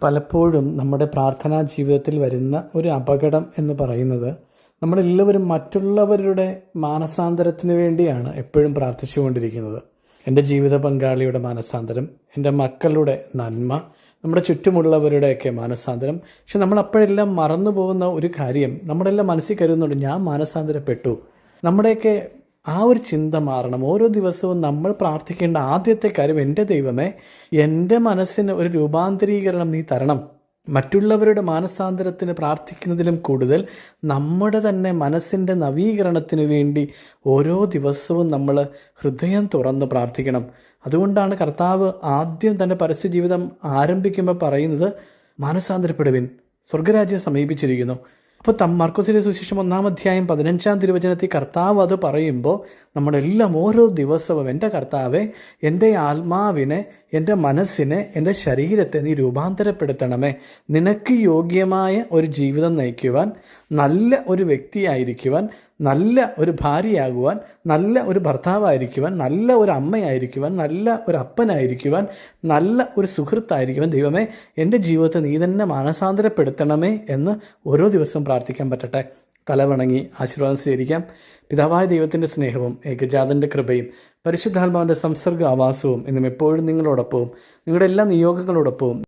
പലപ്പോഴും നമ്മുടെ പ്രാർത്ഥനാ ജീവിതത്തിൽ വരുന്ന ഒരു അപകടം എന്ന് പറയുന്നത്, നമ്മളെല്ലാവരും മറ്റുള്ളവരുടെ മാനസാന്തരത്തിന് വേണ്ടിയാണ് എപ്പോഴും പ്രാർത്ഥിച്ചുകൊണ്ടിരിക്കുന്നത്. എൻ്റെ ജീവിത പങ്കാളിയുടെ മാനസാന്തരം, എൻ്റെ മക്കളുടെ നന്മ, നമ്മുടെ ചുറ്റുമുള്ളവരുടെയൊക്കെ മാനസാന്തരം. പക്ഷെ നമ്മളപ്പോഴെല്ലാം മറന്നു പോകുന്ന ഒരു കാര്യം, നമ്മളെല്ലാം മനസ്സിൽ കരുതുന്നുണ്ട്, ഞാൻ മാനസാന്തരപ്പെട്ടു. നമ്മുടെയൊക്കെ ആ ഒരു ചിന്ത മാറണം. ഓരോ ദിവസവും നമ്മൾ പ്രാർത്ഥിക്കേണ്ട ആദ്യത്തെ കാര്യം, എൻ്റെ ദൈവമേ, എൻ്റെ മനസ്സിന് ഒരു രൂപാന്തരീകരണം നീ തരണം. മറ്റുള്ളവരുടെ മാനസാന്തരത്തിന് പ്രാർത്ഥിക്കുന്നതിലും കൂടുതൽ നമ്മുടെ തന്നെ മനസ്സിൻ്റെ നവീകരണത്തിന് വേണ്ടി ഓരോ ദിവസവും നമ്മൾ ഹൃദയം തുറന്ന് പ്രാർത്ഥിക്കണം. അതുകൊണ്ടാണ് കർത്താവ് ആദ്യം തൻ്റെ പരസ്യജീവിതം ആരംഭിക്കുമ്പോൾ പറയുന്നത്, മാനസാന്തരപ്പെടുവിൻ, സ്വർഗരാജ്യം സമീപിച്ചിരിക്കുന്നു. അപ്പോൾ മർക്കോസിന്റെ സുവിശേഷം 1-ാം അധ്യായം 15-ാം തിരുവചനത്തിൽ കർത്താവ് അത് പറയുമ്പോൾ നമ്മളെല്ലാം ഓരോ ദിവസവും, എൻ്റെ കർത്താവെ, എൻ്റെ ആത്മാവിനെ, എൻ്റെ മനസ്സിനെ, എൻ്റെ ശരീരത്തെ നീ രൂപാന്തരപ്പെടുത്തണമേ. നിനക്ക് യോഗ്യമായ ഒരു ജീവിതം നയിക്കുവാൻ, നല്ല ഒരു വ്യക്തിയായിരിക്കുവാൻ, നല്ല ഒരു ഭാര്യയാകുവാൻ, നല്ല ഒരു ഭർത്താവായിരിക്കുവാൻ, നല്ല ഒരു അമ്മയായിരിക്കുവാൻ, നല്ല ഒരു അപ്പനായിരിക്കുവാൻ, നല്ല ഒരു സുഹൃത്തായിരിക്കുവാൻ, ദൈവമേ, എൻ്റെ ജീവിതത്തെ നീ തന്നെ മാനസാന്തരപ്പെടുത്തണമേ എന്ന് ഓരോ ദിവസവും പ്രാർത്ഥിക്കാൻ പറ്റട്ടെ. തലവണങ്ങി ആശീർവാദം സ്വീകരിക്കാം. പിതാവായ ദൈവത്തിൻ്റെ സ്നേഹവും ഏകജാതൻ്റെ കൃപയും പരിശുദ്ധാത്മാവിൻ്റെ സംസർഗ ആവാസവും എന്നും എപ്പോഴും നിങ്ങളോടൊപ്പവും നിങ്ങളുടെ എല്ലാ നിയോഗങ്ങളോടൊപ്പവും